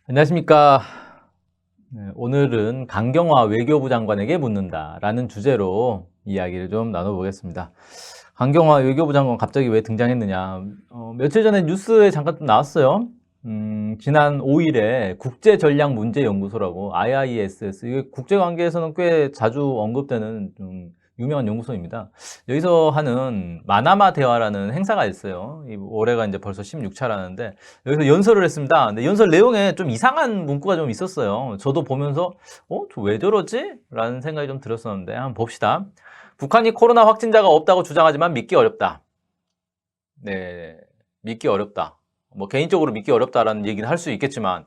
안녕하십니까. 오늘은 강경화 외교부 장관에게 묻는다라는 주제로 이야기를 좀 나눠보겠습니다. 강경화 외교부 장관 갑자기 왜 등장했느냐. 며칠 전에 뉴스에 잠깐 좀 나왔어요. 지난 5일에 국제전략문제연구소라고 IISS, 이게 국제관계에서는 꽤 자주 언급되는 좀 유명한 연구소입니다. 여기서 하는 마나마 대화라는 행사가 있어요. 올해가 이제 벌써 16차라는데 여기서 연설을 했습니다. 근데 연설 내용에 좀 이상한 문구가 좀 있었어요. 저도 보면서 저 왜 저러지? 라는 생각이 좀 들었었는데 한번 봅시다. 북한이 코로나 확진자가 없다고 주장하지만 믿기 어렵다. 네, 믿기 어렵다. 뭐 개인적으로 믿기 어렵다라는 얘기는 할 수 있겠지만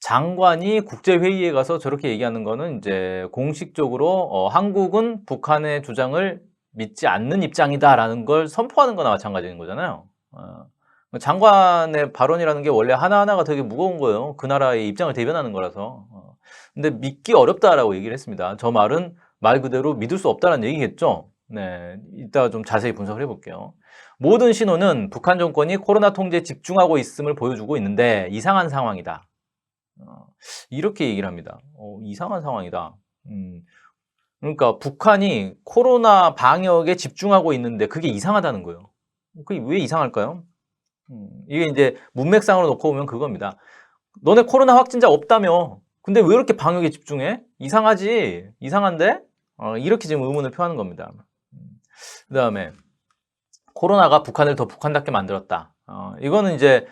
장관이 국제회의에 가서 저렇게 얘기하는 거는 이제 공식적으로 한국은 북한의 주장을 믿지 않는 입장이다라는 걸 선포하는 거나 마찬가지인 거잖아요. 장관의 발언이라는 게 원래 하나하나가 되게 무거운 거예요. 그 나라의 입장을 대변하는 거라서. 근데 믿기 어렵다라고 얘기를 했습니다. 저 말은 말 그대로 믿을 수 없다는 얘기겠죠. 네, 이따가 좀 자세히 분석을 해볼게요. 모든 신호는 북한 정권이 코로나 통제에 집중하고 있음을 보여주고 있는데 이상한 상황이다. 이렇게 얘기를 합니다. 이상한 상황이다. 그러니까 북한이 코로나 방역에 집중하고 있는데 그게 이상하다는 거예요. 그게 왜 이상할까요? 이게 이제 문맥상으로 놓고 보면 그겁니다. 너네 코로나 확진자 없다며. 근데 왜 이렇게 방역에 집중해? 이상하지? 이상한데? 이렇게 지금 의문을 표하는 겁니다. 그 다음에 코로나가 북한을 더 북한답게 만들었다. 이거는 이제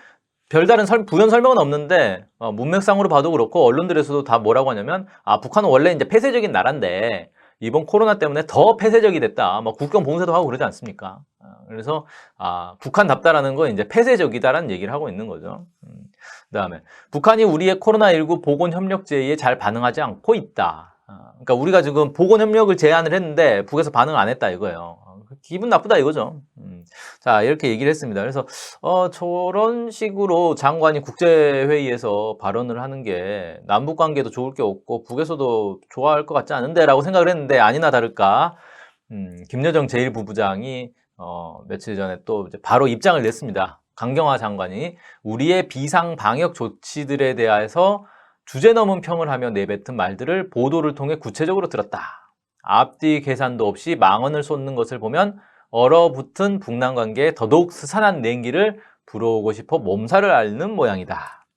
별다른 부연 설명은 없는데 문맥상으로 봐도 그렇고 언론들에서도 다 뭐라고 하냐면 북한은 원래 이제 폐쇄적인 나라인데 이번 코로나 때문에 더 폐쇄적이 됐다. 뭐 국경 봉쇄도 하고 그러지 않습니까? 그래서 북한답다라는 건 이제 폐쇄적이다라는 얘기를 하고 있는 거죠. 그다음에 북한이 우리의 코로나19 보건 협력 제의에 잘 반응하지 않고 있다. 그러니까 우리가 지금 보건 협력을 제안을 했는데 북에서 반응을 안 했다 이거예요. 기분 나쁘다 이거죠. 자, 이렇게 얘기를 했습니다. 그래서 저런 식으로 장관이 국제회의에서 발언을 하는 게 남북 관계도 좋을 게 없고 북에서도 좋아할 것 같지 않은데 라고 생각을 했는데 아니나 다를까 김여정 제1부부장이 며칠 전에 또 이제 바로 입장을 냈습니다. 강경화 장관이 우리의 비상 방역 조치들에 대해서 주제 넘은 평을 하며 내뱉은 말들을 보도를 통해 구체적으로 들었다. 앞뒤 계산도 없이 망언을 쏟는 것을 보면 얼어붙은 북남 관계에 더더욱 스산한 냉기를 불어오고 싶어 몸살을 앓는 모양이다.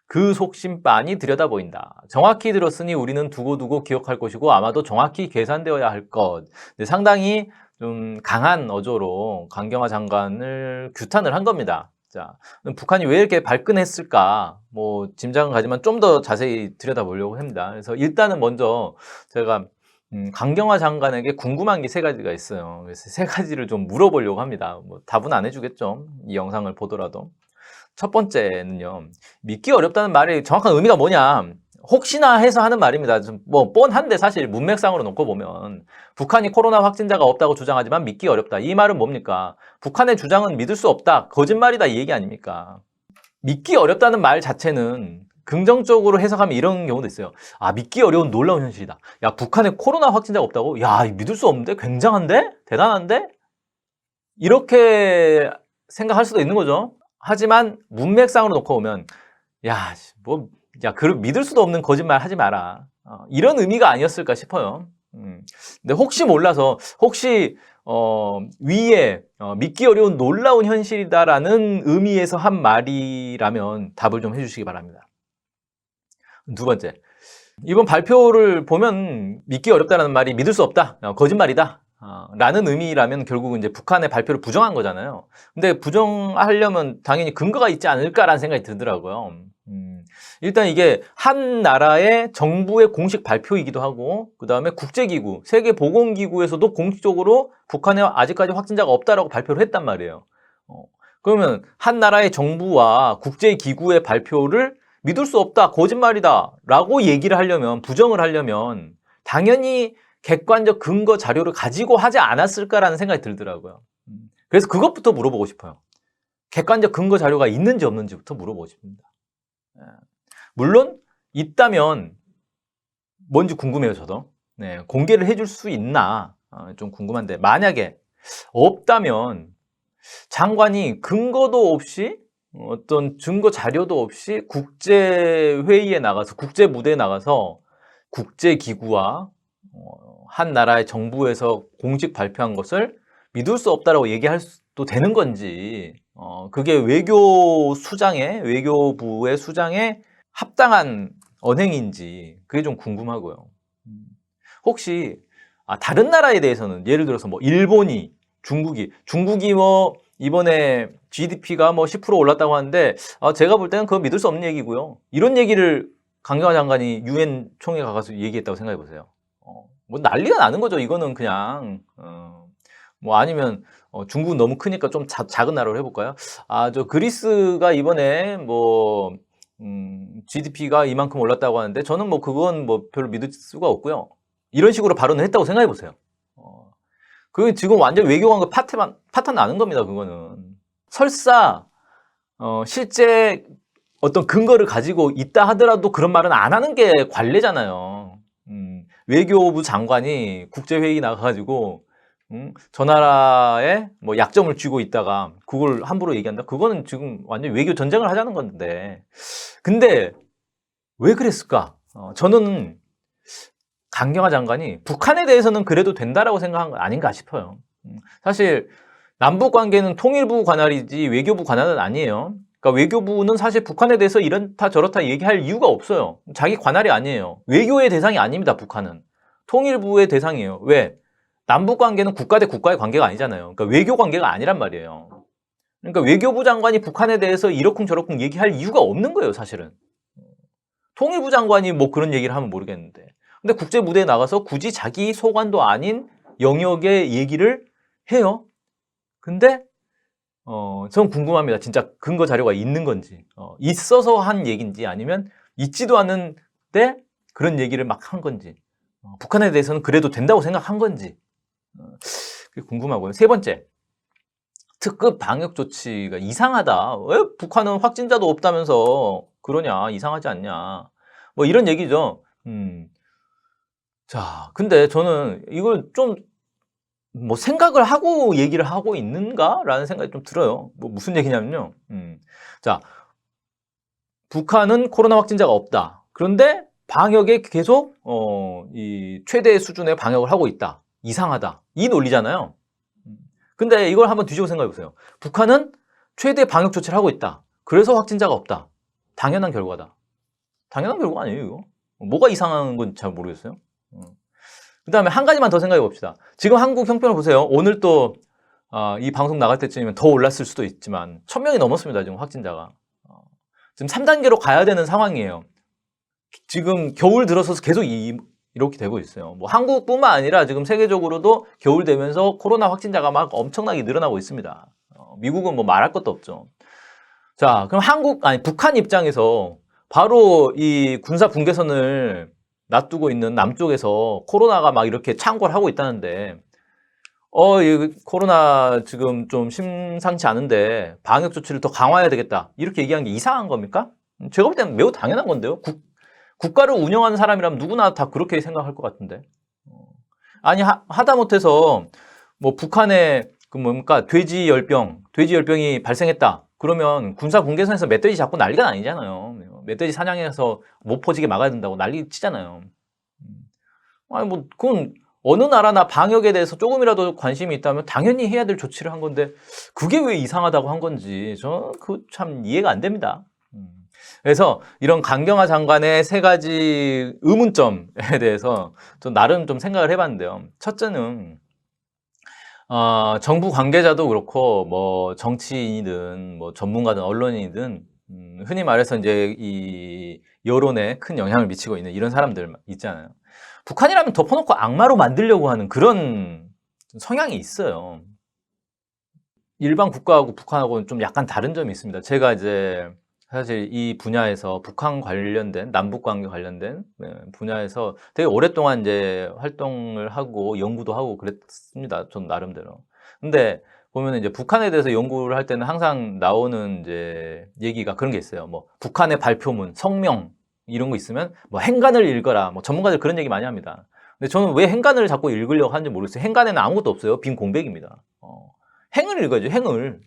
그 속심 빤히 들여다보인다. 정확히 들었으니 우리는 두고두고 기억할 것이고 아마도 정확히 계산되어야 할 것. 상당히 좀 강한 어조로 강경화 장관을 규탄을 한 겁니다. 자, 북한이 왜 이렇게 발끈했을까? 뭐 짐작은 가지만 좀 더 자세히 들여다보려고 합니다. 그래서 일단은 먼저 제가 강경화 장관에게 궁금한 게 세 가지가 있어요. 그래서 세 가지를 좀 물어보려고 합니다. 뭐 답은 안 해주겠죠. 이 영상을 보더라도. 첫 번째는요. 믿기 어렵다는 말이 정확한 의미가 뭐냐. 혹시나 해서 하는 말입니다. 좀 뭐 뻔한데 사실 문맥상으로 놓고 보면 북한이 코로나 확진자가 없다고 주장하지만 믿기 어렵다. 이 말은 뭡니까? 북한의 주장은 믿을 수 없다. 거짓말이다 이 얘기 아닙니까? 믿기 어렵다는 말 자체는 긍정적으로 해석하면 이런 경우도 있어요. 믿기 어려운 놀라운 현실이다. 야, 북한에 코로나 확진자가 없다고? 야, 믿을 수 없는데? 굉장한데? 대단한데? 이렇게 생각할 수도 있는 거죠. 하지만 문맥상으로 놓고 보면 믿을 수도 없는 거짓말 하지 마라. 이런 의미가 아니었을까 싶어요. 근데 혹시 몰라서 위에 믿기 어려운 놀라운 현실이다라는 의미에서 한 말이라면 답을 좀 해주시기 바랍니다. 두 번째, 이번 발표를 보면 믿기 어렵다는 말이 믿을 수 없다, 거짓말이다 라는 의미라면 결국은 이제 북한의 발표를 부정한 거잖아요. 근데 부정하려면 당연히 근거가 있지 않을까라는 생각이 들더라고요. 일단 이게 한 나라의 정부의 공식 발표이기도 하고 그 다음에 국제기구, 세계보건기구에서도 공식적으로 북한에 아직까지 확진자가 없다라고 발표를 했단 말이에요. 그러면 한 나라의 정부와 국제기구의 발표를 믿을 수 없다, 거짓말이다 라고 얘기를 하려면, 부정을 하려면 당연히 객관적 근거 자료를 가지고 하지 않았을까라는 생각이 들더라고요. 그래서 그것부터 물어보고 싶어요. 객관적 근거 자료가 있는지 없는지부터 물어보고 싶습니다. 물론 있다면 뭔지 궁금해요, 저도. 네, 공개를 해줄 수 있나 좀 궁금한데 만약에 없다면 장관이 근거도 없이 어떤 증거 자료도 없이 국제회의에 나가서 국제 무대에 나가서 국제기구와 한 나라의 정부에서 공식 발표한 것을 믿을 수 없다라고 얘기할 수도 되는 건지 그게 외교부의 수장에 합당한 언행인지 그게 좀 궁금하고요. 혹시 다른 나라에 대해서는 예를 들어서 뭐 일본이 중국이 뭐 이번에 GDP가 뭐 10% 올랐다고 하는데 제가 볼 때는 그거 믿을 수 없는 얘기고요. 이런 얘기를 강경화 장관이 유엔 총회 가서 얘기했다고 생각해 보세요. 뭐 난리가 나는 거죠. 이거는 그냥 뭐 아니면 중국은 너무 크니까 좀 작은 나라로 해볼까요? 저 그리스가 이번에 뭐 GDP가 이만큼 올랐다고 하는데 저는 뭐 그건 뭐 별로 믿을 수가 없고요. 이런 식으로 발언을 했다고 생각해 보세요. 그게 지금 완전 외교관과 파탄 나는 겁니다. 그거는 설사 실제 어떤 근거를 가지고 있다 하더라도 그런 말은 안 하는 게 관례잖아요. 외교부 장관이 국제회의 나가가지고 저 나라에 뭐 약점을 쥐고 있다가 그걸 함부로 얘기한다? 그거는 지금 완전 외교 전쟁을 하자는 건데. 근데 왜 그랬을까? 저는 강경화 장관이 북한에 대해서는 그래도 된다라고 생각한 건 아닌가 싶어요. 사실 남북 관계는 통일부 관할이지 외교부 관할은 아니에요. 그러니까 외교부는 사실 북한에 대해서 이렇다 저렇다 얘기할 이유가 없어요. 자기 관할이 아니에요. 외교의 대상이 아닙니다. 북한은 통일부의 대상이에요. 왜? 남북 관계는 국가 대 국가의 관계가 아니잖아요. 그러니까 외교 관계가 아니란 말이에요. 그러니까 외교부 장관이 북한에 대해서 이러쿵저러쿵 얘기할 이유가 없는 거예요. 사실은 통일부 장관이 뭐 그런 얘기를 하면 모르겠는데, 근데 국제 무대에 나가서 굳이 자기 소관도 아닌 영역의 얘기를 해요. 근데 전 궁금합니다. 진짜 근거 자료가 있는 건지, 있어서 한 얘기인지 아니면 있지도 않은데 그런 얘기를 막 한 건지, 북한에 대해서는 그래도 된다고 생각한 건지 그게 궁금하고요. 세 번째, 특급 방역 조치가 이상하다. 왜 북한은 확진자도 없다면서 그러냐? 이상하지 않냐? 뭐 이런 얘기죠. 자, 근데 저는 이걸 좀 뭐 생각을 하고 얘기를 하고 있는가라는 생각이 좀 들어요. 뭐 무슨 얘기냐면요. 자, 북한은 코로나 확진자가 없다. 그런데 방역에 계속 이 최대 수준의 방역을 하고 있다. 이상하다. 이 논리잖아요. 근데 이걸 한번 뒤집어 생각해 보세요. 북한은 최대 방역 조치를 하고 있다. 그래서 확진자가 없다. 당연한 결과다. 당연한 결과 아니에요, 이거? 뭐가 이상한 건 잘 모르겠어요. 그 다음에 한 가지만 더 생각해 봅시다. 지금 한국 형편을 보세요. 오늘 또 이 방송 나갈 때쯤이면 더 올랐을 수도 있지만 1000명이 넘었습니다. 지금 확진자가. 지금 3단계로 가야 되는 상황이에요. 지금 겨울 들어서서 계속 이렇게 되고 있어요. 뭐 한국뿐만 아니라 지금 세계적으로도 겨울 되면서 코로나 확진자가 막 엄청나게 늘어나고 있습니다. 미국은 뭐 말할 것도 없죠. 자, 그럼 북한 입장에서 바로 이 군사 분계선을 놔두고 있는 남쪽에서 코로나가 막 이렇게 창궐 하고 있다는데, 이 코로나 지금 좀 심상치 않은데 방역 조치를 더 강화해야 되겠다. 이렇게 얘기한 게 이상한 겁니까? 제가 볼 때는 매우 당연한 건데요. 국가를 운영하는 사람이라면 누구나 다 그렇게 생각할 것 같은데. 아니, 하다못해서 뭐 북한에 그 뭡니까? 돼지열병이 발생했다. 그러면 군사 분계선에서 멧돼지 잡고 난리가 아니잖아요. 멧돼지 사냥해서 못 퍼지게 막아야 된다고 난리 치잖아요. 아니 뭐 그건 어느 나라나 방역에 대해서 조금이라도 관심이 있다면 당연히 해야 될 조치를 한 건데 그게 왜 이상하다고 한 건지 저는 그 참 이해가 안 됩니다. 그래서 이런 강경화 장관의 세 가지 의문점에 대해서 좀 나름 좀 생각을 해봤는데요. 첫째는 정부 관계자도 그렇고 뭐 정치인이든 뭐 전문가든 언론인이든 흔히 말해서 이제 이 여론에 큰 영향을 미치고 있는 이런 사람들 있잖아요. 북한이라면 덮어놓고 악마로 만들려고 하는 그런 성향이 있어요. 일반 국가하고 북한하고는 좀 약간 다른 점이 있습니다. 제가 이제 사실 이 분야에서 북한 관련된 남북 관계 관련된 분야에서 되게 오랫동안 이제 활동을 하고 연구도 하고 그랬습니다. 전 나름대로. 근데 보면 이제 북한에 대해서 연구를 할 때는 항상 나오는 이제 얘기가 그런 게 있어요. 뭐 북한의 발표문, 성명 이런 거 있으면 뭐 행간을 읽어라. 뭐 전문가들 그런 얘기 많이 합니다. 근데 저는 왜 행간을 자꾸 읽으려고 하는지 모르겠어요. 행간에는 아무것도 없어요. 빈 공백입니다. 행을 읽어야죠. 행을.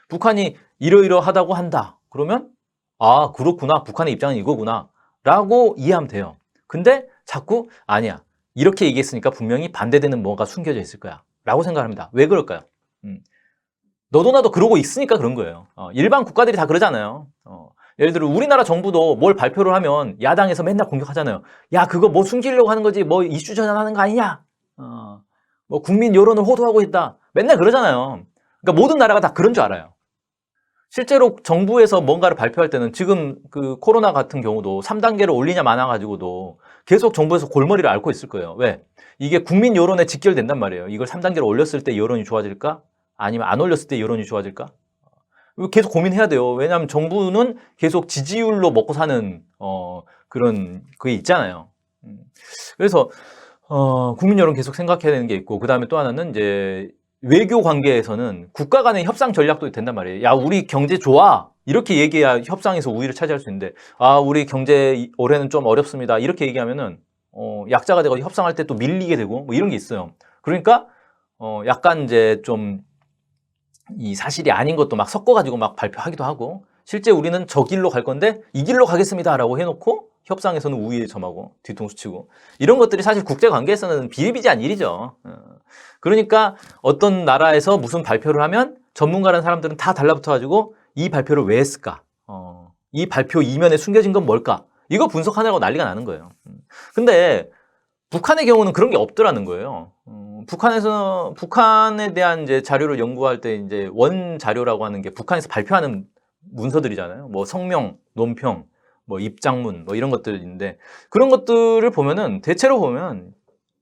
북한이 이러이러하다고 한다. 그러면 아 그렇구나. 북한의 입장은 이거구나. 라고 이해하면 돼요. 근데 자꾸 아니야. 이렇게 얘기했으니까 분명히 반대되는 뭐가 숨겨져 있을 거야. 라고 생각합니다. 왜 그럴까요? 너도 나도 그러고 있으니까 그런 거예요. 일반 국가들이 다 그러잖아요. 예를 들어 우리나라 정부도 뭘 발표를 하면 야당에서 맨날 공격하잖아요. 야 그거 뭐 숨기려고 하는 거지 뭐 이슈 전환하는 거 아니냐. 뭐 국민 여론을 호도하고 있다. 맨날 그러잖아요. 그러니까 모든 나라가 다 그런 줄 알아요. 실제로 정부에서 뭔가를 발표할 때는 지금 그 코로나 같은 경우도 3단계를 올리냐 마냐 가지고도 계속 정부에서 골머리를 앓고 있을 거예요. 왜? 이게 국민 여론에 직결된단 말이에요. 이걸 3단계를 올렸을 때 여론이 좋아질까? 아니면 안 올렸을 때 여론이 좋아질까? 이거 계속 고민해야 돼요. 왜냐하면 정부는 계속 지지율로 먹고 사는 그런 그게 있잖아요. 그래서 국민 여론 계속 생각해야 되는 게 있고 그 다음에 또 하나는 이제 외교 관계에서는 국가 간의 협상 전략도 된단 말이에요. 야 우리 경제 좋아 이렇게 얘기해야 협상에서 우위를 차지할 수 있는데 아 우리 경제 올해는 좀 어렵습니다 이렇게 얘기하면은 약자가 돼가지고 협상할 때 또 밀리게 되고 뭐 이런 게 있어요. 그러니까 약간 이제 좀 이 사실이 아닌 것도 막 섞어가지고 막 발표하기도 하고 실제 우리는 저 길로 갈 건데 이 길로 가겠습니다 라고 해놓고 협상에서는 우위에 점하고 뒤통수 치고 이런 것들이 사실 국제관계에서는 비일비재한 일이죠. 그러니까 어떤 나라에서 무슨 발표를 하면 전문가라는 사람들은 다 달라붙어가지고 이 발표를 왜 했을까? 이 발표 이면에 숨겨진 건 뭘까? 이거 분석하느라고 난리가 나는 거예요. 근데 북한의 경우는 그런 게 없더라는 거예요. 북한에 대한 이제 자료를 연구할 때 이제 원 자료라고 하는 게 북한에서 발표하는 문서들이잖아요. 뭐 성명, 논평, 뭐 입장문, 뭐 이런 것들인데 그런 것들을 보면은 대체로 보면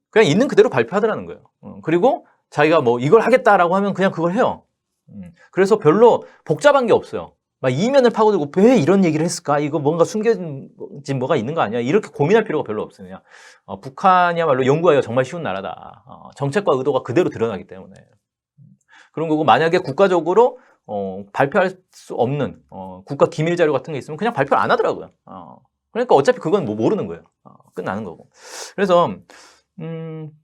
그냥 있는 그대로 발표하더라는 거예요. 그리고 자기가 뭐 이걸 하겠다라고 하면 그냥 그걸 해요. 그래서 별로 복잡한 게 없어요. 막 이면을 파고들고 왜 이런 얘기를 했을까? 이거 뭔가 숨겨진 뭐가 있는 거 아니야? 이렇게 고민할 필요가 별로 없어요. 그냥 북한이야말로 연구하기가 정말 쉬운 나라다. 정책과 의도가 그대로 드러나기 때문에 그런 거고 만약에 국가적으로 발표할 수 없는 국가 기밀 자료 같은 게 있으면 그냥 발표를 안 하더라고요. 그러니까 어차피 그건 뭐 모르는 거예요. 끝나는 거고. 그래서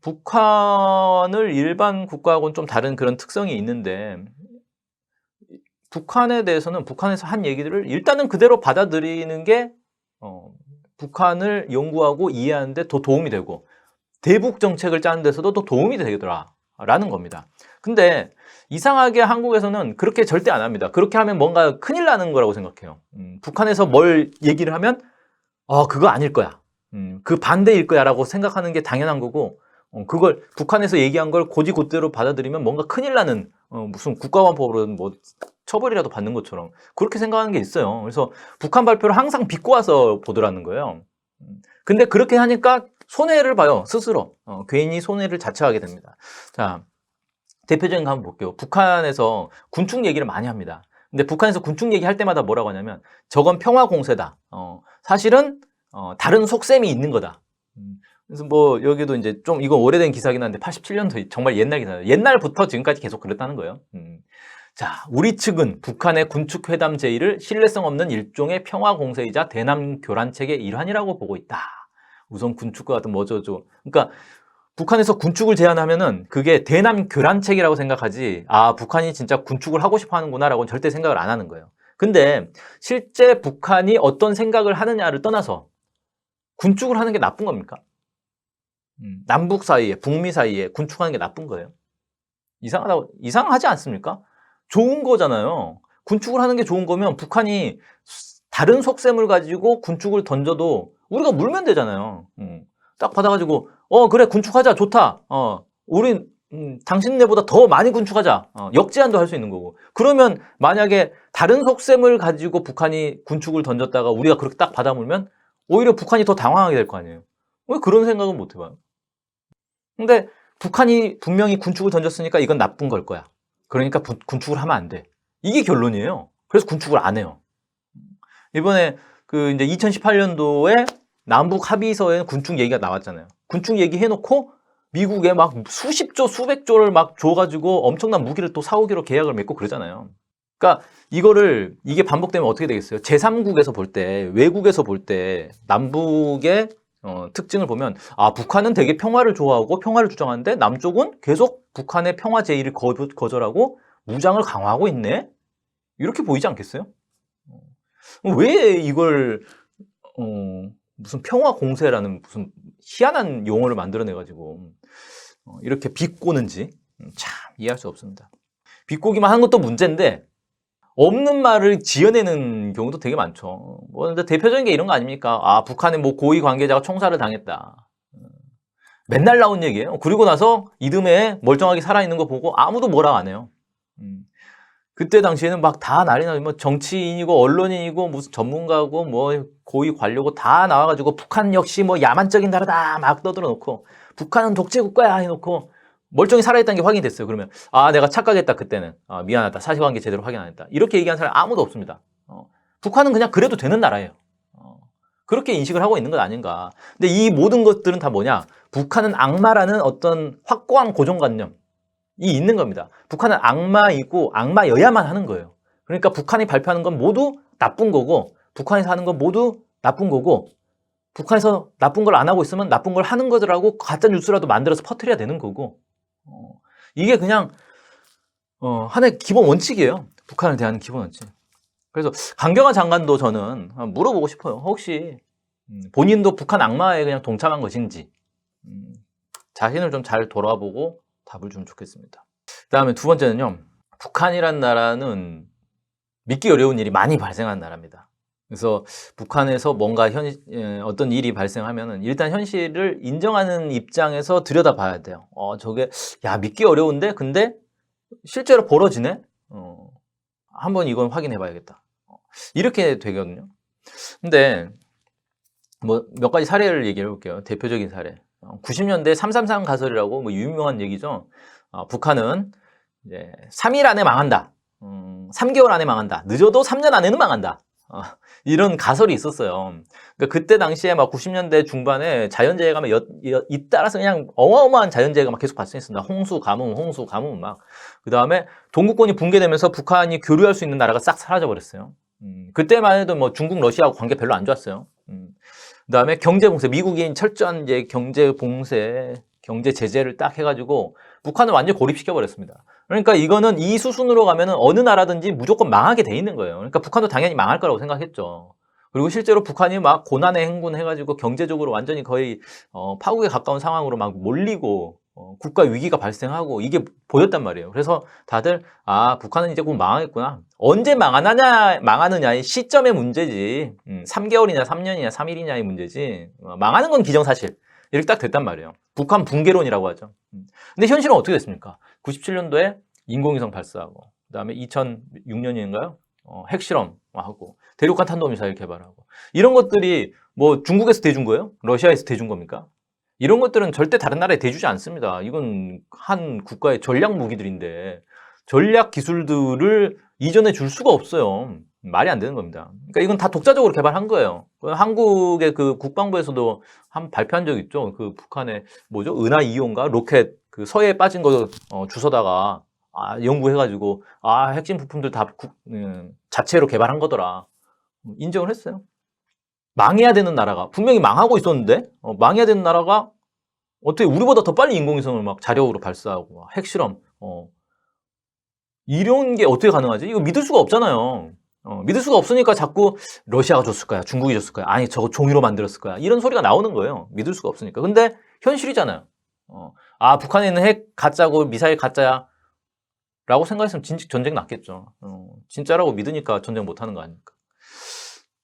북한을 일반 국가하고는 좀 다른 그런 특성이 있는데 북한에 대해서는 북한에서 한 얘기들을 일단은 그대로 받아들이는 게 북한을 연구하고 이해하는 데 더 도움이 되고 대북 정책을 짜는 데서도 더 도움이 되더라라는 겁니다. 근데 이상하게 한국에서는 그렇게 절대 안 합니다. 그렇게 하면 뭔가 큰일 나는 거라고 생각해요. 북한에서 뭘 얘기를 하면 그거 아닐 거야. 그 반대일 거야 라고 생각하는 게 당연한 거고 그걸 북한에서 얘기한 걸 곧이곧대로 받아들이면 뭔가 큰일 나는 무슨 국가관법으로 뭐 처벌이라도 받는 것처럼 그렇게 생각하는 게 있어요. 그래서 북한 발표를 항상 빚고 와서 보더라는 거예요. 근데 그렇게 하니까 손해를 봐요. 스스로. 괜히 손해를 자처하게 됩니다. 자, 대표적인 거 한번 볼게요. 북한에서 군축 얘기를 많이 합니다. 근데 북한에서 군축 얘기할 때마다 뭐라고 하냐면 저건 평화공세다. 사실은 다른 속셈이 있는 거다. 그래서 뭐 여기도 이제 좀 이건 오래된 기사긴 한데 87년도 정말 옛날 기사예요. 옛날부터 지금까지 계속 그랬다는 거예요. 자, 우리 측은 북한의 군축 회담 제의를 신뢰성 없는 일종의 평화 공세이자 대남 교란책의 일환이라고 보고 있다. 우선 군축과 같은 뭐저저. 그러니까 북한에서 군축을 제안하면은 그게 대남 교란책이라고 생각하지. 북한이 진짜 군축을 하고 싶어 하는구나라고는 절대 생각을 안 하는 거예요. 근데 실제 북한이 어떤 생각을 하느냐를 떠나서 군축을 하는 게 나쁜 겁니까? 남북 사이에, 북미 사이에 군축하는 게 나쁜 거예요. 이상하지 않습니까? 좋은 거잖아요. 군축을 하는 게 좋은 거면 북한이 다른 속셈을 가지고 군축을 던져도 우리가 물면 되잖아요. 딱 받아가지고 그래 군축하자 좋다. 우린 당신네보다 더 많이 군축하자. 역제한도 할 수 있는 거고. 그러면 만약에 다른 속셈을 가지고 북한이 군축을 던졌다가 우리가 그렇게 딱 받아물면 오히려 북한이 더 당황하게 될 거 아니에요. 왜 그런 생각은 못 해봐요? 근데 북한이 분명히 군축을 던졌으니까 이건 나쁜 걸 거야. 그러니까 군축을 하면 안 돼. 이게 결론이에요. 그래서 군축을 안 해요. 이번에 그 이제 2018년도에 남북 합의서에 군축 얘기가 나왔잖아요. 군축 얘기 해놓고 미국에 막 수십조, 수백조를 막 줘가지고 엄청난 무기를 또 사오기로 계약을 맺고 그러잖아요. 그러니까 이게 반복되면 어떻게 되겠어요? 제3국에서 볼 때, 외국에서 볼 때 남북의 특징을 보면 북한은 되게 평화를 좋아하고 평화를 주장하는데 남쪽은 계속 북한의 평화 제의를 거절하고 무장을 강화하고 있네? 이렇게 보이지 않겠어요? 왜 이걸 무슨 평화 공세라는 무슨 희한한 용어를 만들어내가지고 이렇게 비꼬는지 참 이해할 수 없습니다. 비꼬기만 하는 것도 문제인데 없는 말을 지어내는 경우도 되게 많죠. 뭐 대표적인 게 이런 거 아닙니까? 북한의 뭐 고위 관계자가 총살을 당했다. 맨날 나온 얘기예요. 그리고 나서 이듬해 멀쩡하게 살아있는 거 보고 아무도 뭐라 안 해요. 그때 당시에는 막 다 난리 나고 뭐 정치인이고 언론인이고 무슨 전문가고 뭐 고위 관료고 다 나와가지고 북한 역시 뭐 야만적인 나라다 막 떠들어 놓고 북한은 독재 국가야 해놓고 멀쩡히 살아있다는 게 확인이 됐어요. 그러면 내가 착각했다 그때는 미안하다 사실관계 제대로 확인 안 했다 이렇게 얘기한 사람이 아무도 없습니다. 북한은 그냥 그래도 되는 나라예요. 그렇게 인식을 하고 있는 것 아닌가. 근데 이 모든 것들은 다 뭐냐, 북한은 악마라는 어떤 확고한 고정관념이 있는 겁니다. 북한은 악마이고 악마여야만 하는 거예요. 그러니까 북한이 발표하는 건 모두 나쁜 거고 북한에서 하는 건 모두 나쁜 거고 북한에서 나쁜 걸 안 하고 있으면 나쁜 걸 하는 거더라고 가짜 뉴스라도 만들어서 퍼뜨려야 되는 거고 이게 그냥 하나의 기본 원칙이에요. 북한을 대하는 기본 원칙. 그래서 강경화 장관도 저는 물어보고 싶어요. 혹시 본인도 북한 악마에 그냥 동참한 것인지 자신을 좀 잘 돌아보고 답을 주면 좋겠습니다. 그다음에 두 번째는요. 북한이란 나라는 믿기 어려운 일이 많이 발생하는 나라입니다. 그래서 북한에서 뭔가 어떤 일이 발생하면은 일단 현실을 인정하는 입장에서 들여다봐야 돼요. 저게 믿기 어려운데 근데 실제로 벌어지네. 한번 이건 확인해봐야겠다. 이렇게 되거든요. 근데 뭐 몇 가지 사례를 얘기해 볼게요. 대표적인 사례. 90년대 333 가설이라고 뭐 유명한 얘기죠. 북한은 이제 3일 안에 망한다. 3개월 안에 망한다. 늦어도 3년 안에는 망한다. 이런 가설이 있었어요. 그러니까 그때 당시에 막 90년대 중반에 자연재해가 막 잇따라서 그냥 어마어마한 자연재해가 막 계속 발생했습니다. 홍수, 가뭄 막. 그 다음에 동구권이 붕괴되면서 북한이 교류할 수 있는 나라가 싹 사라져 버렸어요. 그때만 해도 뭐 중국, 러시아하고 관계 별로 안 좋았어요. 그 다음에 경제 봉쇄, 미국인 철저한 이제 경제 봉쇄, 경제 제재를 딱 해가지고 북한을 완전히 고립시켜 버렸습니다. 그러니까 이거는 이 수순으로 가면은 어느 나라든지 무조건 망하게 돼 있는 거예요. 그러니까 북한도 당연히 망할 거라고 생각했죠. 그리고 실제로 북한이 막 고난의 행군 해가지고 경제적으로 완전히 거의 파국에 가까운 상황으로 막 몰리고 국가 위기가 발생하고 이게 보였단 말이에요. 그래서 다들 북한은 이제 곧 망하겠구나. 언제 망하느냐의 시점의 문제지 3개월이냐 3년이냐 3일이냐의 문제지 망하는 건 기정사실. 이렇게 딱 됐단 말이에요. 북한 붕괴론이라고 하죠. 근데 현실은 어떻게 됐습니까? 97년도에 인공위성 발사하고 그다음에 2006년인가요? 핵실험하고 대륙간 탄도미사일 개발하고 이런 것들이 뭐 중국에서 대준 거예요? 러시아에서 대준 겁니까? 이런 것들은 절대 다른 나라에 대주지 않습니다. 이건 한 국가의 전략 무기들인데 전략 기술들을 이전해 줄 수가 없어요. 말이 안 되는 겁니다. 그러니까 이건 다 독자적으로 개발한 거예요. 한국의 그 국방부에서도 한 발표한 적 있죠. 그 북한의 뭐죠? 은하 2호인가 로켓 그 서해에 빠진 거 주워다가 연구해가지고 핵심 부품들 다 자체로 개발한 거더라. 인정을 했어요. 망해야 되는 나라가 분명히 망하고 있었는데 망해야 되는 나라가 어떻게 우리보다 더 빨리 인공위성을 막 자력으로 발사하고 핵실험 이런 게 어떻게 가능하지? 이거 믿을 수가 없잖아요. 믿을 수가 없으니까 자꾸 러시아가 줬을 거야, 중국이 줬을 거야, 아니 저거 종이로 만들었을 거야 이런 소리가 나오는 거예요. 믿을 수가 없으니까. 근데 현실이잖아요. 북한에 있는 핵 가짜고 미사일 가짜야 라고 생각했으면 진짜 전쟁 났겠죠. 진짜라고 믿으니까 전쟁 못하는 거 아닙니까?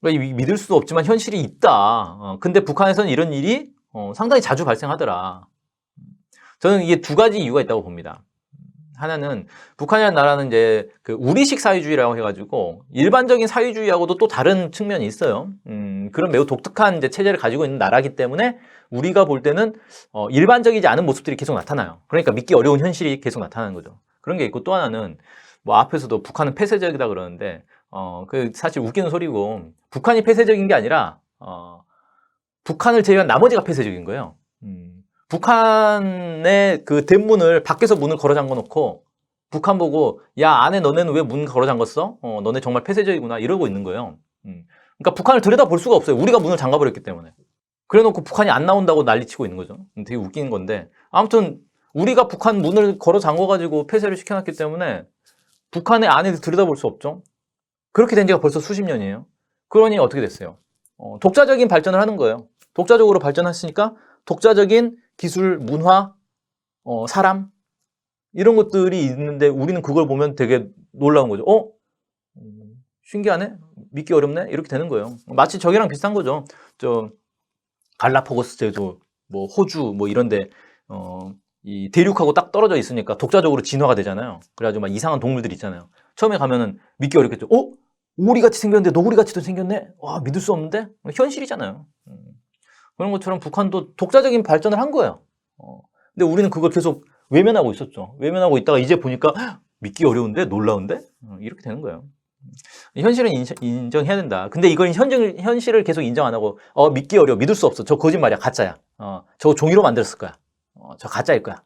그러니까 믿을 수도 없지만 현실이 있다. 근데 북한에서는 이런 일이 상당히 자주 발생하더라. 저는 이게 두 가지 이유가 있다고 봅니다. 하나는 북한이라는 나라는 이제 그 우리식 사회주의라고 해가지고 일반적인 사회주의하고도 또 다른 측면이 있어요. 그런 매우 독특한 이제 체제를 가지고 있는 나라이기 때문에 우리가 볼 때는 일반적이지 않은 모습들이 계속 나타나요. 그러니까 믿기 어려운 현실이 계속 나타나는 거죠. 그런 게 있고 또 하나는 뭐 앞에서도 북한은 폐쇄적이다 그러는데 그 사실 웃기는 소리고 북한이 폐쇄적인 게 아니라 북한을 제외한 나머지가 폐쇄적인 거예요. 북한의 그 대문을 밖에서 문을 걸어 잠궈 놓고 북한 보고 야 안에 너네는 왜 문 걸어 잠궜어? 너네 정말 폐쇄적이구나 이러고 있는 거예요. 그러니까 북한을 들여다볼 수가 없어요. 우리가 문을 잠가버렸기 때문에. 그래놓고 북한이 안 나온다고 난리치고 있는 거죠. 되게 웃기는 건데 아무튼 우리가 북한 문을 걸어 잠궈가지고 폐쇄를 시켜놨기 때문에 북한의 안에서 들여다볼 수 없죠. 그렇게 된 지가 벌써 수십 년이에요. 그러니 어떻게 됐어요? 독자적인 발전을 하는 거예요. 독자적으로 발전했으니까 독자적인 기술, 문화, 사람 이런 것들이 있는데 우리는 그걸 보면 되게 놀라운 거죠. 신기하네? 믿기 어렵네? 이렇게 되는 거예요. 마치 저기랑 비슷한 거죠. 갈라파고스 제도, 뭐 호주, 뭐 이런데 이 대륙하고 딱 떨어져 있으니까 독자적으로 진화가 되잖아요. 그래가지고 막 이상한 동물들 있잖아요. 처음에 가면은 믿기 어렵겠죠. 오리같이 생겼는데 너구리같이도 생겼네? 와, 믿을 수 없는데? 현실이잖아요. 그런 것처럼 북한도 독자적인 발전을 한 거예요. 근데 우리는 그걸 계속 외면하고 있었죠. 외면하고 있다가 이제 보니까 믿기 어려운데? 놀라운데? 이렇게 되는 거예요. 현실은 인정해야 된다. 근데 이건 현실을 계속 인정 안 하고 믿기 어려워. 믿을 수 없어. 저 거짓말이야. 가짜야. 저거 종이로 만들었을 거야. 저 가짜일 거야.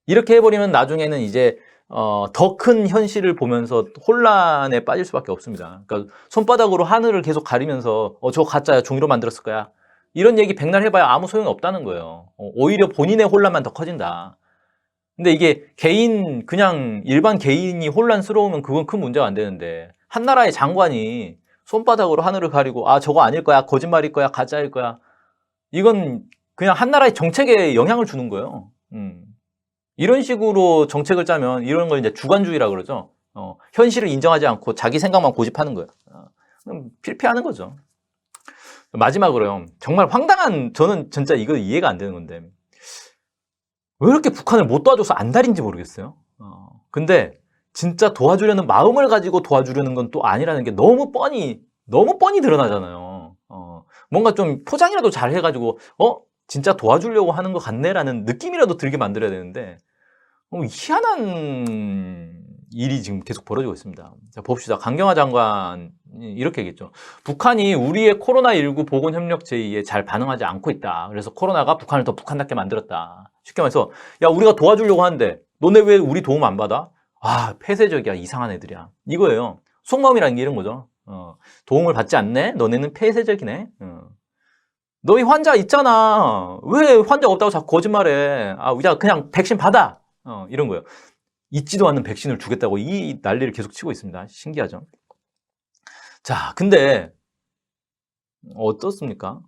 이렇게 해버리면 나중에는 이제 더 큰 현실을 보면서 혼란에 빠질 수밖에 없습니다. 그러니까 손바닥으로 하늘을 계속 가리면서 저거 가짜야. 종이로 만들었을 거야. 이런 얘기 백날 해봐야 아무 소용이 없다는 거예요. 오히려 본인의 혼란만 더 커진다. 근데 이게 그냥 일반 개인이 혼란스러우면 그건 큰 문제가 안 되는데 한 나라의 장관이 손바닥으로 하늘을 가리고 저거 아닐 거야, 거짓말일 거야, 가짜일 거야. 이건 그냥 한 나라의 정책에 영향을 주는 거예요. 이런 식으로 정책을 짜면 이런 걸 이제 주관주의라 그러죠. 현실을 인정하지 않고 자기 생각만 고집하는 거예요. 필패하는 거죠. 마지막으로요. 정말 저는 진짜 이거 이해가 안 되는 건데 왜 이렇게 북한을 못 도와줘서 안달인지 모르겠어요. 근데 진짜 도와주려는 마음을 가지고 도와주려는 건 또 아니라는 게 너무 뻔히 드러나잖아요. 뭔가 좀 포장이라도 잘 해가지고 진짜 도와주려고 하는 것 같네라는 느낌이라도 들게 만들어야 되는데 희한한 일이 지금 계속 벌어지고 있습니다. 자, 봅시다. 강경화 장관이 이렇게 얘기했죠. 북한이 우리의 코로나19 보건협력 제의에 잘 반응하지 않고 있다. 그래서 코로나가 북한을 더 북한답게 만들었다. 쉽게 말해서 야, 우리가 도와주려고 하는데 너네 왜 우리 도움 안 받아? 폐쇄적이야. 이상한 애들이야. 이거예요. 속마음이라는 게 이런 거죠. 도움을 받지 않네? 너네는 폐쇄적이네? 너희 환자 있잖아. 왜 환자 없다고 자꾸 거짓말해? 야, 그냥 백신 받아. 이런 거예요. 있지도 않는 백신을 주겠다고 이 난리를 계속 치고 있습니다. 신기하죠? 자, 근데 어떻습니까?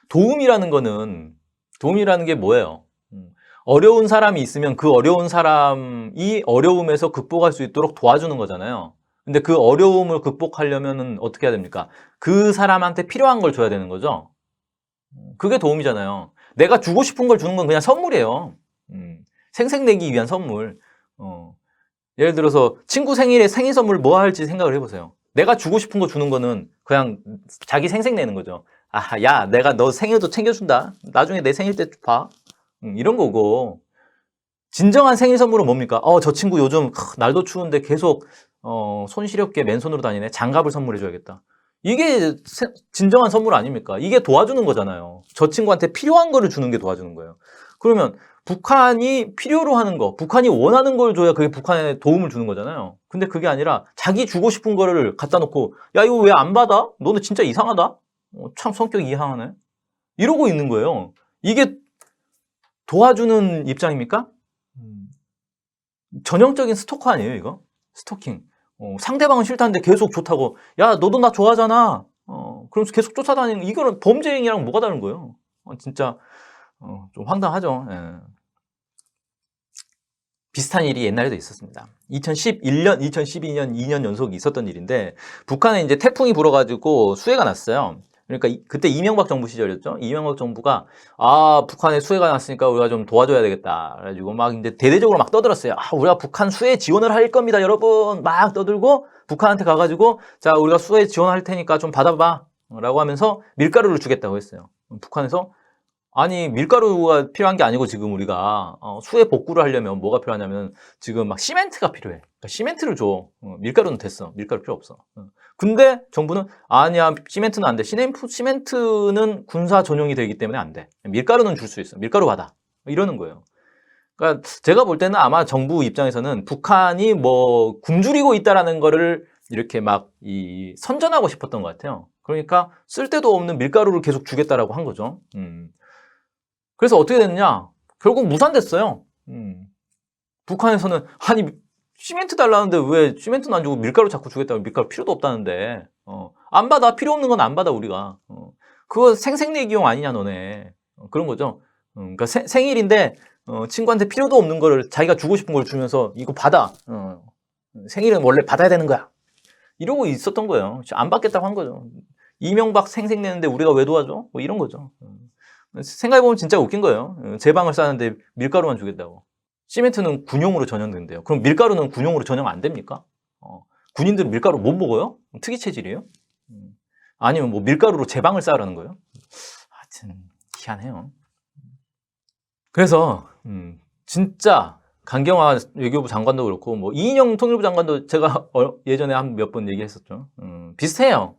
도움이라는 게 뭐예요? 어려운 사람이 있으면 그 어려운 사람이 어려움에서 극복할 수 있도록 도와주는 거잖아요. 근데 그 어려움을 극복하려면 어떻게 해야 됩니까? 그 사람한테 필요한 걸 줘야 되는 거죠. 그게 도움이잖아요. 내가 주고 싶은 걸 주는 건 그냥 선물이에요. 생색내기 위한 선물. 예를 들어서 친구 생일에 생일 선물 뭐 할지 생각을 해보세요. 내가 주고 싶은 거 주는 거는 그냥 자기 생색내는 거죠. 야, 내가 너 생일도 챙겨준다. 나중에 내 생일 때 봐. 이런 거고. 진정한 생일 선물은 뭡니까? 저 친구 요즘 날도 추운데 계속 손 시렵게 맨손으로 다니네. 장갑을 선물해줘야겠다. 이게 진정한 선물 아닙니까? 이게 도와주는 거잖아요. 저 친구한테 필요한 거를 주는 게 도와주는 거예요. 그러면 북한이 필요로 하는 거, 북한이 원하는 걸 줘야 그게 북한에 도움을 주는 거잖아요. 근데 그게 아니라 자기 주고 싶은 거를 갖다 놓고 야, 이거 왜 안 받아? 너는 진짜 이상하다? 참 성격이 이상하네? 이러고 있는 거예요. 이게 도와주는 입장입니까? 전형적인 스토커 아니에요, 이거? 스토킹. 상대방은 싫다는데 계속 좋다고. 야, 너도 나 좋아하잖아. 그러면서 계속 쫓아다니는, 이거는 범죄 행위랑 뭐가 다른 거예요? 진짜, 좀 황당하죠. 예. 비슷한 일이 옛날에도 있었습니다. 2011년, 2012년 2년 연속 있었던 일인데, 북한에 이제 태풍이 불어가지고 수해가 났어요. 그러니까 그때 이명박 정부 시절이었죠. 이명박 정부가 북한에 수해가 났으니까 우리가 좀 도와줘야 되겠다. 그래가지고 막 이제 대대적으로 막 떠들었어요. 우리가 북한 수해 지원을 할 겁니다, 여러분. 막 떠들고 북한한테 가가지고 자, 우리가 수해 지원할 테니까 좀 받아봐라고 하면서 밀가루를 주겠다고 했어요. 북한에서 아니, 밀가루가 필요한 게 아니고 지금 우리가 수해 복구를 하려면 뭐가 필요하냐면 지금 막 시멘트가 필요해. 그러니까 시멘트를 줘. 밀가루는 됐어. 밀가루 필요 없어. 근데 정부는 아니야, 시멘트는 안 돼. 시멘트는 군사 전용이 되기 때문에 안 돼. 밀가루는 줄 수 있어. 밀가루 받아. 이러는 거예요. 그러니까 제가 볼 때는 아마 정부 입장에서는 북한이 뭐 굶주리고 있다라는 거를 이렇게 막 선전하고 싶었던 것 같아요. 그러니까 쓸데도 없는 밀가루를 계속 주겠다라고 한 거죠. 그래서 어떻게 됐느냐? 결국 무산됐어요. 북한에서는 아니 시멘트 달라는데 왜 시멘트는 안 주고 밀가루 자꾸 주겠다고 밀가루 필요도 없다는데 안 받아 필요 없는 건 안 받아 우리가 그거 생색내기용 아니냐 너네 그런 거죠. 그러니까 생일인데 친구한테 필요도 없는 거를 자기가 주고 싶은 걸 주면서 이거 받아 생일은 원래 받아야 되는 거야 이러고 있었던 거예요. 안 받겠다고 한 거죠. 이명박 생색내는데 우리가 왜 도와줘? 뭐 이런 거죠. 생각해보면 진짜 웃긴 거예요. 제 방을 싸는데 밀가루만 주겠다고. 시멘트는 군용으로 전염된대요. 그럼 밀가루는 군용으로 전염 안 됩니까? 군인들은 밀가루 못 먹어요? 특이 체질이에요? 아니면 뭐 밀가루로 제 방을 싸라는 거예요? 하여튼 희한해요. 그래서 진짜 강경화 외교부 장관도 그렇고 뭐 이인영 통일부 장관도 제가 예전에 한 몇 번 얘기했었죠. 비슷해요.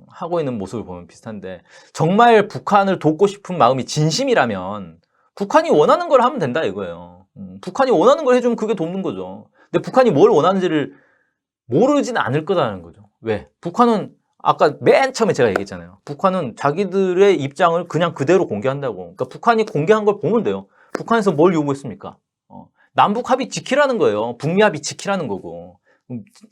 하고 있는 모습을 보면 비슷한데 정말 북한을 돕고 싶은 마음이 진심이라면 북한이 원하는 걸 하면 된다 이거예요. 북한이 원하는 걸 해주면 그게 돕는 거죠. 근데 북한이 뭘 원하는지를 모르진 않을 거라는 거죠. 왜? 북한은 아까 맨 처음에 제가 얘기했잖아요. 북한은 자기들의 입장을 그냥 그대로 공개한다고. 그러니까 북한이 공개한 걸 보면 돼요. 북한에서 뭘 요구했습니까? 남북 합의 지키라는 거예요. 북미 합의 지키라는 거고.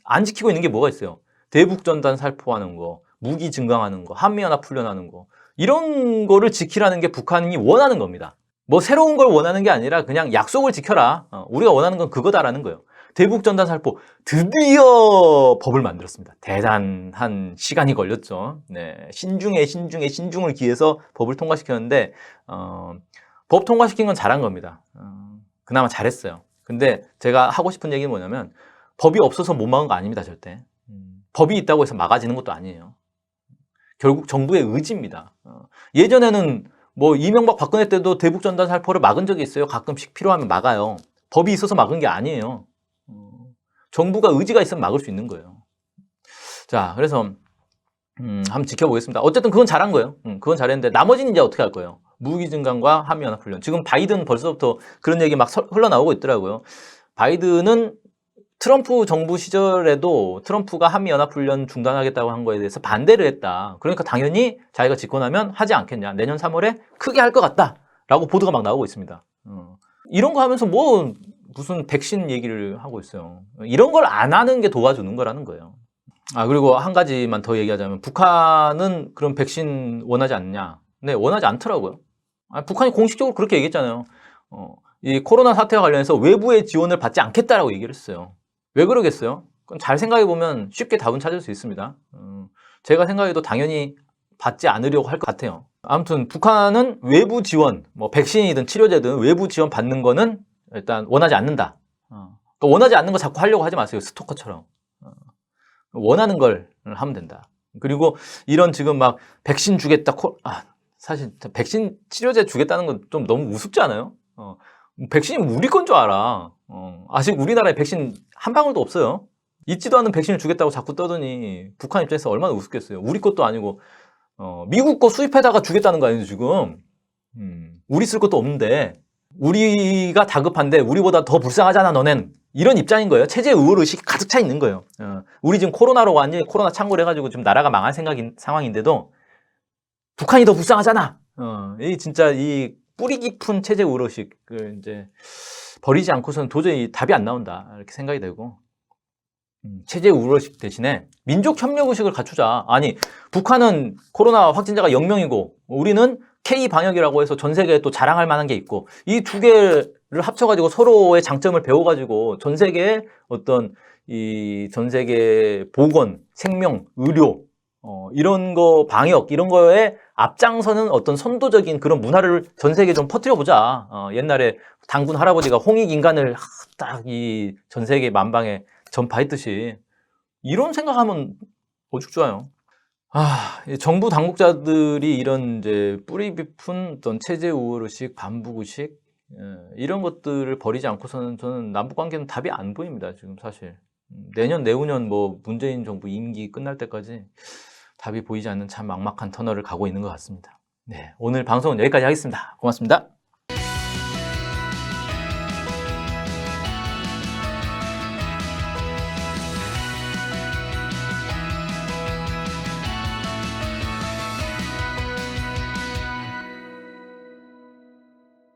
안 지키고 있는 게 뭐가 있어요? 대북전단 살포하는 거, 무기 증강하는 거, 한미연합 훈련하는 거. 이런 거를 지키라는 게 북한이 원하는 겁니다. 뭐 새로운 걸 원하는 게 아니라 그냥 약속을 지켜라. 우리가 원하는 건 그거다라는 거예요. 대북전단 살포 드디어 법을 만들었습니다. 대단한 시간이 걸렸죠. 네, 신중을 기해서 법을 통과시켰는데 법 통과시킨 건 잘한 겁니다. 그나마 잘했어요. 근데 제가 하고 싶은 얘기는 뭐냐면 법이 없어서 못 막은 거 아닙니다. 절대. 법이 있다고 해서 막아지는 것도 아니에요. 결국 정부의 의지입니다. 예전에는 뭐 이명박 박근혜 때도 대북전단 살포를 막은 적이 있어요. 가끔씩 필요하면 막아요. 법이 있어서 막은 게 아니에요. 정부가 의지가 있으면 막을 수 있는 거예요. 자, 그래서 한번 지켜보겠습니다. 어쨌든 그건 잘한 거예요. 그건 잘했는데 나머지는 이제 어떻게 할 거예요? 무기 증강과 한미연합훈련. 지금 바이든 벌써부터 그런 얘기 막 흘러나오고 있더라고요. 바이든은 트럼프 정부 시절에도 트럼프가 한미연합훈련 중단하겠다고 한 거에 대해서 반대를 했다. 그러니까 당연히 자기가 집권하면 하지 않겠냐. 내년 3월에 크게 할 것 같다. 라고 보도가 막 나오고 있습니다. 이런 거 하면서 뭐 무슨 백신 얘기를 하고 있어요. 이런 걸 안 하는 게 도와주는 거라는 거예요. 그리고 한 가지만 더 얘기하자면 북한은 그럼 백신 원하지 않냐? 네, 원하지 않더라고요. 북한이 공식적으로 그렇게 얘기했잖아요. 이 코로나 사태와 관련해서 외부의 지원을 받지 않겠다라고 얘기를 했어요. 왜 그러겠어요? 그건 잘 생각해보면 쉽게 답은 찾을 수 있습니다. 제가 생각해도 당연히 받지 않으려고 할 것 같아요. 아무튼 북한은 외부 지원, 뭐 백신이든 치료제든 외부 지원 받는 거는 일단 원하지 않는다. 그러니까 원하지 않는 거 자꾸 하려고 하지 마세요. 스토커처럼. 원하는 걸 하면 된다. 그리고 이런 지금 막 백신 주겠다. 사실 백신 치료제 주겠다는 건 좀 너무 우습지 않아요? 백신이 우리 건 줄 알아. 아직 우리나라에 백신 한 방울도 없어요. 있지도 않은 백신을 주겠다고 자꾸 떠드니 북한 입장에서 얼마나 우습겠어요. 우리 것도 아니고 미국 거 수입해다가 주겠다는 거 아니에요 지금. 우리 쓸 것도 없는데 우리가 다급한데 우리보다 더 불쌍하잖아 너넨. 이런 입장인 거예요. 체제 의혹의식이 가득 차 있는 거예요. 우리 지금 코로나로 완전히 코로나 창궐 해가지고 지금 나라가 망할 상황인데도 북한이 더 불쌍하잖아. 이 진짜 이 뿌리 깊은 체제 의혹의식을 이제 버리지 않고서는 도저히 답이 안 나온다 이렇게 생각이 되고 체제 의혹의식 대신에 민족 협력 의식을 갖추자. 아니 북한은 코로나 확진자가 0명이고 우리는 K 방역이라고 해서 전 세계에 또 자랑할 만한 게 있고 이 두 개를 합쳐가지고 서로의 장점을 배워가지고 전 세계의 어떤 이 전 세계 보건, 생명, 의료 이런 거 방역 이런 거에 앞장서는 어떤 선도적인 그런 문화를 전 세계에 좀 퍼뜨려 보자. 옛날에 당군 할아버지가 홍익 인간을 딱 이 전 세계 만방에 전파했듯이 이런 생각하면 오죽 좋아요. 정부 당국자들이 이런 이제 뿌리 깊은 어떤 체제 우월의식, 반북의식 이런 것들을 버리지 않고서는 저는 남북 관계는 답이 안 보입니다. 지금 사실 내년, 내후년 뭐 문재인 정부 임기 끝날 때까지 답이 보이지 않는 참 막막한 터널을 가고 있는 것 같습니다. 네, 오늘 방송은 여기까지 하겠습니다. 고맙습니다.